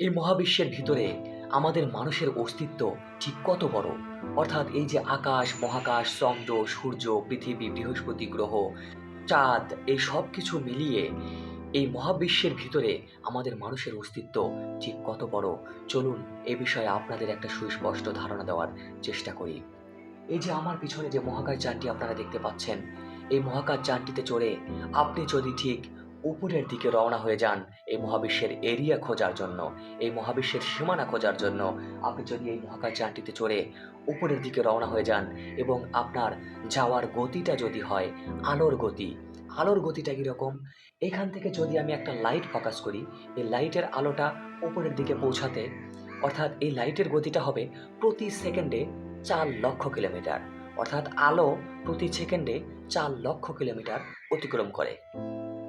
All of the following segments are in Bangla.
এই মহাবিশ্বের ভিতরে আমাদের মানুষের অস্তিত্ব ঠিক কত বড়। অর্থাৎ এই যে আকাশ, মহাকাশ, চন্দ্র, সূর্য, পৃথিবী, বৃহস্পতি গ্রহ, চাঁদ, এই সব কিছু মিলিয়ে এই মহাবিশ্বের ভিতরে আমাদের মানুষের অস্তিত্ব ঠিক কত বড়। চলুন এ বিষয়ে আপনাদের একটা সুস্পষ্ট ধারণা দেওয়ার চেষ্টা করি। এই যে আমার পিছনে যে মহাকাশ যানটি আপনারা দেখতে পাচ্ছেন, এই মহাকাশ যানটিতে চড়ে আপনি যদি ঠিক উপরের দিকে রওনা হয়ে যান এই মহাবিশ্বের এরিয়া খোঁজার জন্য, এই মহাবিশ্বের সীমানা খোঁজার জন্য, আপনি যদি এই মহাকাশ যানটিতে চড়ে উপরের দিকে রওনা হয়ে যান এবং আপনার যাওয়ার গতিটা যদি হয় আলোর গতি, আলোর গতিটা কীরকম? এখান থেকে যদি আমি একটা লাইট ফোকাস করি, এই লাইটের আলোটা উপরের দিকে পৌঁছাতে, অর্থাৎ এই লাইটের গতিটা হবে প্রতি সেকেন্ডে 4 লক্ষ কিলোমিটার। অর্থাৎ আলো প্রতি সেকেন্ডে 4 লক্ষ কিলোমিটার অতিক্রম করে।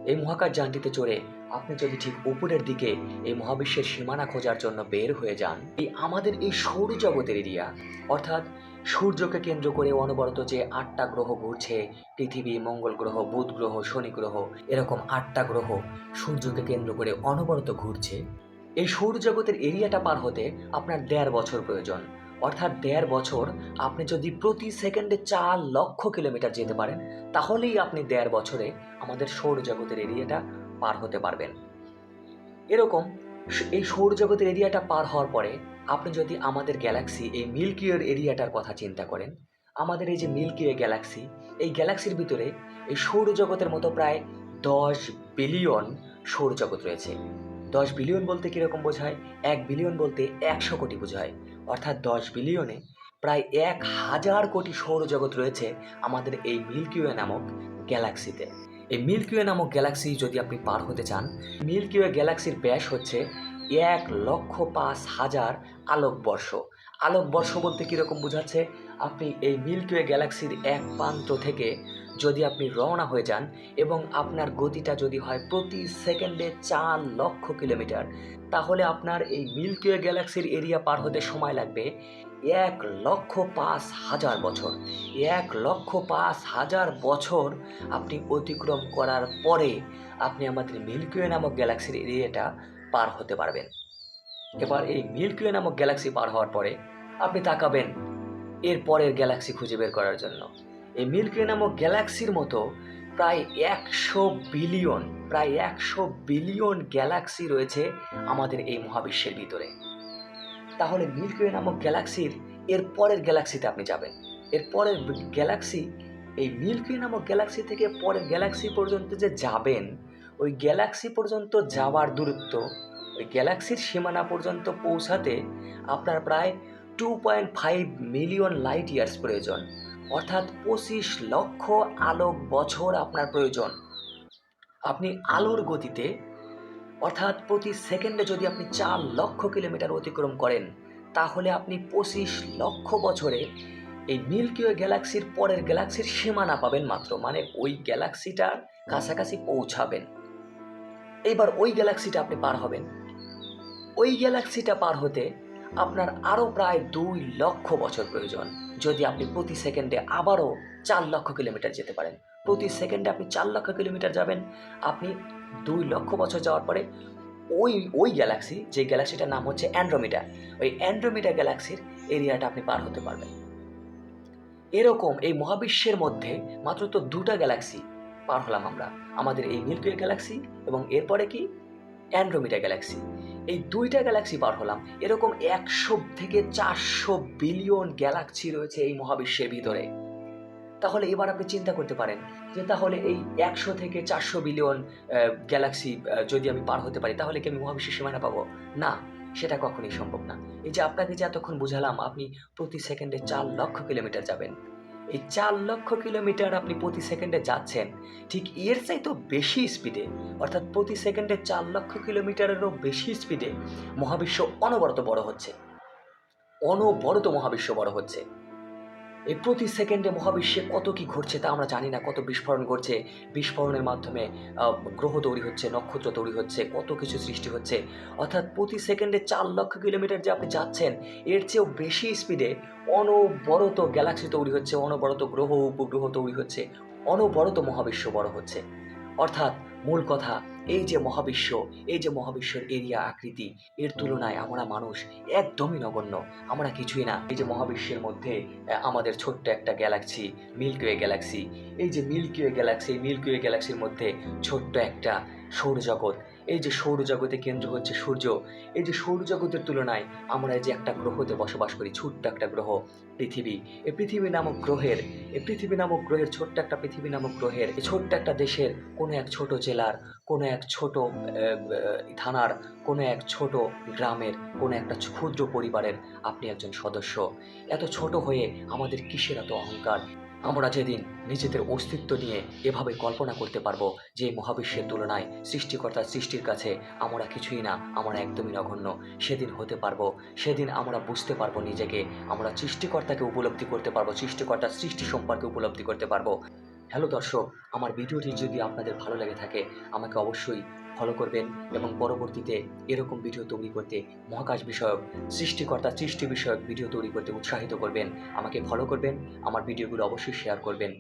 এই মহাকাশ যানটিতে চড়ে আপনি যদি ঠিক উপরের দিকে এই মহাবিশ্বের সীমানা খোঁজার জন্য বের হয়ে যান, আমাদের এই সৌরজগতের এরিয়া, অর্থাৎ সূর্যকে কেন্দ্র করে অনবরত যে 8টা গ্রহ ঘুরছে, পৃথিবী, মঙ্গল গ্রহ, বুধ গ্রহ, শনি গ্রহ, এরকম 8টা গ্রহ সূর্যকে কেন্দ্র করে অনবরত ঘুরছে। এই সৌরজগতের এরিয়াটা পার হতে আপনার 1.5 বছর প্রয়োজন। অর্থাৎ 1.5 বছর আপনি যদি প্রতি সেকেন্ডে 4 লক্ষ কিলোমিটার যেতে পারেন, তাহলেই আপনি 1.5 বছরে আমাদের সৌরজগতের এরিয়াটা পার হতে পারবেন। এরকম এই সৌরজগতের এরিয়াটা পার হওয়ার পরে আপনি যদি আমাদের গ্যালাক্সি এই মিল্কি ওয়ের এরিয়াটার কথা চিন্তা করেন, আমাদের এই যে মিল্কি ওয়ে গ্যালাক্সি, এই গ্যালাক্সির ভিতরে এই সৌরজগতের মতো প্রায় 10 বিলিয়ন সৌরজগৎ রয়েছে। 10 বিলিয়ন বলতে কীরকম বোঝায়? 1 বিলিয়ন বলতে 100 কোটি বোঝায়। অর্থাৎ 10 বিলিয়নে প্রায় 1000 কোটি সৌরজগৎ রয়েছে আমাদের এই মিল্কি ওয়ে নামক গ্যালাক্সিতে। এই মিল্কি ওয়ে নামক গ্যালাক্সি যদি আপনি পার হতে চান, মিল্কি ওয়ে গ্যালাক্সির ব্যাস হচ্ছে 1,05,000 আলোকবর্ষ। আলোকবর্ষ বলতে কীরকম বোঝাচ্ছে? আপনি এই মিল্কি ওয়ে গ্যালাক্সির এক প্রান্ত থেকে যদি আপনি রওনা হয়ে যান এবং আপনার গতিটা যদি হয় প্রতি সেকেন্ডে 4 লক্ষ কিলোমিটার, তাহলে আপনার এই মিল্কি ওয়ে গ্যালাক্সির এরিয়া পার হতে সময় লাগবে 1,05,000 বছর। 1,05,000 বছর আপনি অতিক্রম করার পরে আপনি আমাদের মিল্কি ওয়ে নামক গ্যালাক্সির এরিয়াটা পার হতে পারবেন। এবার এই মিল্কি ওয়ে নামক গ্যালাক্সি পার হওয়ার পরে আপনি তাকাবেন এর পরের গ্যালাক্সি খুঁজে বের করার জন্য। এই মিল্কি ওয়ে নামক গ্যালাক্সির মতো প্রায় 100 বিলিয়ন, প্রায় 100 বিলিয়ন গ্যালাক্সি রয়েছে আমাদের এই মহাবিশ্বের ভিতরে। তাহলে মিল্কি ওয়ে নামক গ্যালাক্সির এর পরের গ্যালাক্সিতে আপনি যাবেন। এর পরের গ্যালাক্সি, এই মিল্কি ওয়ে নামক গ্যালাক্সি থেকে পরের গ্যালাক্সি পর্যন্ত যে যাবেন, ওই গ্যালাক্সি পর্যন্ত যাওয়ার দূরত্ব, ওই গ্যালাক্সির সীমানা পর্যন্ত পৌঁছাতে আপনার প্রায় 2.5 মিলিয়ন লাইট ইয়ার্স প্রয়োজন। অর্থাৎ 25 লক্ষ আলোক বছর আপনার প্রয়োজন। আপনি আলোর গতিতে, অর্থাৎ প্রতি সেকেন্ডে যদি আপনি 4 লক্ষ কিলোমিটার অতিক্রম করেন, তাহলে আপনি 25 লক্ষ বছরে এই মিল্কি ওয়ে গ্যালাক্সির পরের গ্যালাক্সির সীমানা পাবেন মাত্র, মানে ওই গ্যালাক্সিটার কাছাকাছি পৌঁছাবেন। এইবার ওই গ্যালাক্সিটা আপনি পার হবেন। ওই গ্যালাক্সিটা পার হতে আপনার আরও প্রায় 2 লক্ষ বছর প্রয়োজন, যদি আপনি প্রতি সেকেন্ডে আবারও 4 লক্ষ কিলোমিটার যেতে পারেন। প্রতি সেকেন্ডে আপনি 4 লক্ষ কিলোমিটার যাবেন, আপনি 2 লক্ষ বছর যাওয়ার পরে ওই ওই গ্যালাক্সি, যে গ্যালাক্সিটার নাম হচ্ছে অ্যান্ড্রোমিডা, ওই অ্যান্ড্রোমিডা গ্যালাক্সির এরিয়াটা আপনি পার হতে পারবেন। এরকম এই মহাবিশ্বের মধ্যে মাত্র তো 2টা গ্যালাক্সি পার হলাম আমরা, আমাদের এই মিল্কি ওয়ে গ্যালাক্সি এবং এরপরে কি অ্যান্ড্রোমিডা গ্যালাক্সি। এই 2টা গ্যালাক্সি পার হলাম। এরকম 100 থেকে 400 বিলিয়ন গ্যালাক্সি রয়েছে এই মহাবিশ্বের ভিতরে। তাহলে এবার আপনি চিন্তা করতে পারেন যে তাহলে এই 100 থেকে 400 বিলিয়ন গ্যালাক্সি যদি আমি পার হতে পারি, তাহলে কি আমি মহাবিশ্বের সীমানা পাবো? না, সেটা কখনোই সম্ভব না। এই যে আপনাকে যে এতক্ষণ বুঝালাম আপনি প্রতি সেকেন্ডে 4 লক্ষ কিলোমিটার যাবেন, এই 4 লক্ষ কিলোমিটার আপনি প্রতি সেকেন্ডে যাচ্ছেন, ঠিক এর চাইতেও বেশি স্পিডে, অর্থাৎ প্রতি সেকেন্ডে 4 লক্ষ কিলোমিটারেরও বেশি স্পিডে মহাবিশ্ব অনবরত বড় হচ্ছে, অনবরত মহাবিশ্ব বড় হচ্ছে। এই প্রতি সেকেন্ডে মহাবিশ্বে কত কি ঘটছে তা আমরা জানি না। কত বিস্ফোরণ ঘটছে, বিস্ফোরণের মাধ্যমে গ্রহ তৈরি হচ্ছে, নক্ষত্র তৈরি হচ্ছে, কত কিছু সৃষ্টি হচ্ছে। অর্থাৎ প্রতি সেকেন্ডে 4 লক্ষ কিলোমিটার যে আপনি যাচ্ছেন, এর চেয়েও বেশি স্পিডে অনবরত গ্যালাক্সি তৈরি হচ্ছে, অনবরত গ্রহ উপগ্রহ তৈরি হচ্ছে, অনবরত মহাবিশ্ব বড় হচ্ছে। অর্থাৎ মূল কথা, এই যে মহাবিশ্বের এরিয়া আকৃতি, এর তুলনায় আমরা মানুষ একদমই নগণ্য। আমরা কিছুই না। এই যে মহাবিশ্বের মধ্যে আমাদের ছোট্ট একটা গ্যালাক্সি, মিল্কি ওয়ে গ্যালাক্সি। এই যে মিল্কি ওয়ে গ্যালাক্সি, এই মিল্কি ওয়ে গ্যালাক্সির মধ্যে ছোট্ট একটা সৌরজগৎ। এই যে সৌরজগতের কেন্দ্র হচ্ছে সূর্য। এই যে সৌরজগতের তুলনায় আমরা এই যে একটা গ্রহতে বসবাস করি, ছোট্ট একটা গ্রহ পৃথিবী। এই পৃথিবী নামক গ্রহের ছোট্ট একটা পৃথিবী নামক গ্রহের এই ছোট্ট একটা দেশের কোনো এক ছোট জেলার, কোনো এক ছোট থানার, কোনো এক ছোট গ্রামের, কোনো একটা ক্ষুদ্র পরিবারের আপনি একজন সদস্য। এত ছোট হয়ে আমাদের কিসের এত অহংকার? আমরা যেদিন নিজেদের অস্তিত্ব নিয়ে এভাবে কল্পনা করতে পারবো যে এই মহাবিশ্বের তুলনায় সৃষ্টিকর্তার সৃষ্টির কাছে আমরা কিছুই না, আমরা একদমই নগণ্য, সেদিন হতে পারবো। সেদিন আমরা বুঝতে পারবো নিজেকে, আমরা সৃষ্টিকর্তাকে উপলব্ধি করতে পারবো, সৃষ্টিকর্তার সৃষ্টি সম্পর্কে উপলব্ধি করতে পারবো। হ্যালো দর্শক, আমার ভিডিওটি যদি আপনাদের ভালো লেগে থাকে আমাকে অবশ্যই ফলো করবেন এবং পরবর্তীতে এরকম ভিডিও তৈরি করতে, মহাকাশ বিষয়ক, সৃষ্টিকর্তার সৃষ্টি বিষয়ক ভিডিও তৈরি করতে উৎসাহিত করবেন। আমাকে ফলো করবেন, আমার ভিডিওগুলো অবশ্যই শেয়ার করবেন।